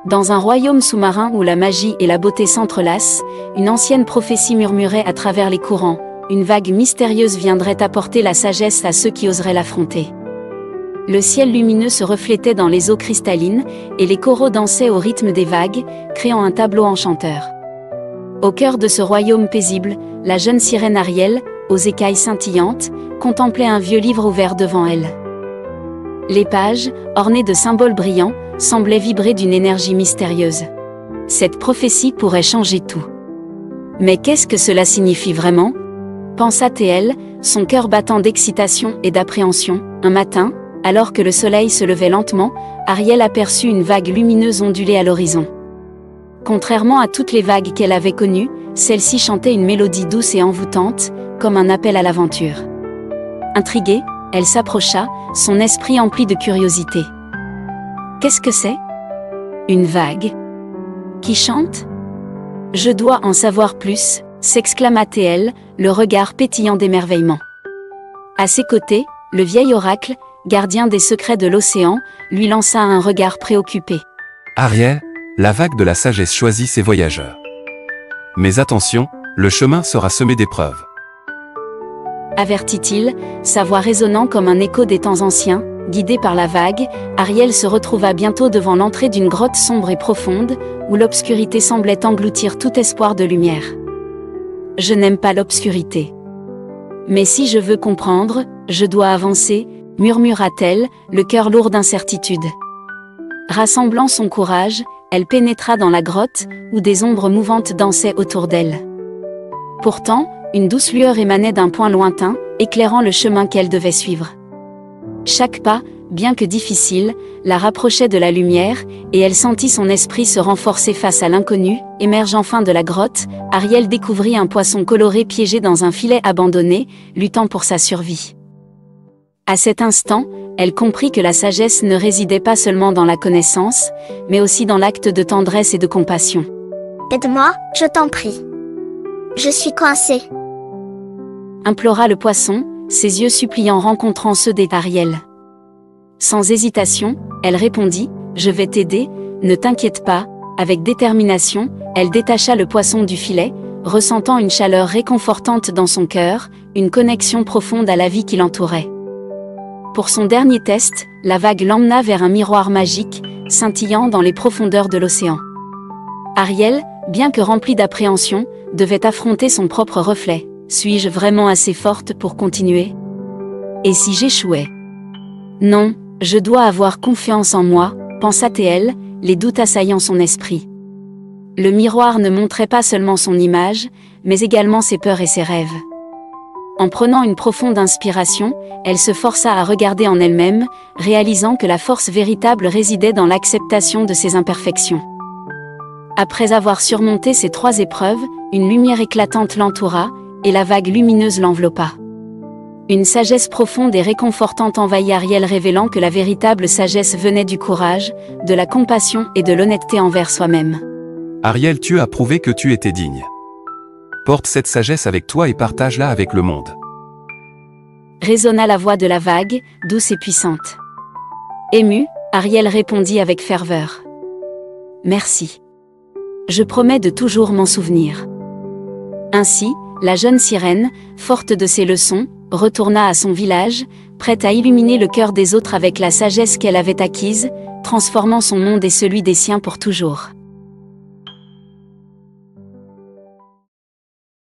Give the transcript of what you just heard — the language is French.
Dans un royaume sous-marin où la magie et la beauté s'entrelacent, une ancienne prophétie murmurait à travers les courants, une vague mystérieuse viendrait apporter la sagesse à ceux qui oseraient l'affronter. Le ciel lumineux se reflétait dans les eaux cristallines, et les coraux dansaient au rythme des vagues, créant un tableau enchanteur. Au cœur de ce royaume paisible, la jeune sirène Ariel, aux écailles scintillantes, contemplait un vieux livre ouvert devant elle. Les pages, ornées de symboles brillants, semblaient vibrer d'une énergie mystérieuse. Cette prophétie pourrait changer tout. Mais qu'est-ce que cela signifie vraiment ? Pensa-t-elle, son cœur battant d'excitation et d'appréhension. Un matin, alors que le soleil se levait lentement, Ariel aperçut une vague lumineuse onduler à l'horizon. Contrairement à toutes les vagues qu'elle avait connues, celle-ci chantait une mélodie douce et envoûtante, comme un appel à l'aventure. Intriguée, elle s'approcha, son esprit empli de curiosité. Qu'est-ce que c'est ? Une vague ? Qui chante ? Je dois en savoir plus, s'exclama-t-elle, le regard pétillant d'émerveillement. À ses côtés, le vieil oracle, gardien des secrets de l'océan, lui lança un regard préoccupé. Ariel, la vague de la sagesse choisit ses voyageurs. Mais attention, le chemin sera semé d'épreuves. Avertit-il, sa voix résonnant comme un écho des temps anciens. Guidée par la vague, Ariel se retrouva bientôt devant l'entrée d'une grotte sombre et profonde, où l'obscurité semblait engloutir tout espoir de lumière. Je n'aime pas l'obscurité. Mais si je veux comprendre, je dois avancer, murmura-t-elle, le cœur lourd d'incertitude. Rassemblant son courage, elle pénétra dans la grotte, où des ombres mouvantes dansaient autour d'elle. Pourtant, une douce lueur émanait d'un point lointain, éclairant le chemin qu'elle devait suivre. Chaque pas, bien que difficile, la rapprochait de la lumière, et elle sentit son esprit se renforcer face à l'inconnu. Émergeant enfin de la grotte, Ariel découvrit un poisson coloré piégé dans un filet abandonné, luttant pour sa survie. À cet instant, elle comprit que la sagesse ne résidait pas seulement dans la connaissance, mais aussi dans l'acte de tendresse et de compassion. « Aide-moi, je t'en prie. Je suis coincée. » implora le poisson, ses yeux suppliants rencontrant ceux d'Ariel. Sans hésitation, elle répondit « Je vais t'aider, ne t'inquiète pas ». Avec détermination, elle détacha le poisson du filet, ressentant une chaleur réconfortante dans son cœur, une connexion profonde à la vie qui l'entourait. Pour son dernier test, la vague l'emmena vers un miroir magique, scintillant dans les profondeurs de l'océan. Ariel, bien que remplie d'appréhension, devait affronter son propre reflet. Suis-je vraiment assez forte pour continuer ? Et si j'échouais ? Non, je dois avoir confiance en moi, pensa-t-elle, les doutes assaillant son esprit. Le miroir ne montrait pas seulement son image, mais également ses peurs et ses rêves. En prenant une profonde inspiration, elle se força à regarder en elle-même, réalisant que la force véritable résidait dans l'acceptation de ses imperfections. Après avoir surmonté ces 3 épreuves, une lumière éclatante l'entoura, et la vague lumineuse l'enveloppa. Une sagesse profonde et réconfortante envahit Ariel, révélant que la véritable sagesse venait du courage, de la compassion et de l'honnêteté envers soi-même. Ariel, tu as prouvé que tu étais digne. Porte cette sagesse avec toi et partage-la avec le monde. Résonna la voix de la vague, douce et puissante. Émue, Ariel répondit avec ferveur. Merci. Je promets de toujours m'en souvenir. Ainsi, la jeune sirène, forte de ses leçons, retourna à son village, prête à illuminer le cœur des autres avec la sagesse qu'elle avait acquise, transformant son monde et celui des siens pour toujours.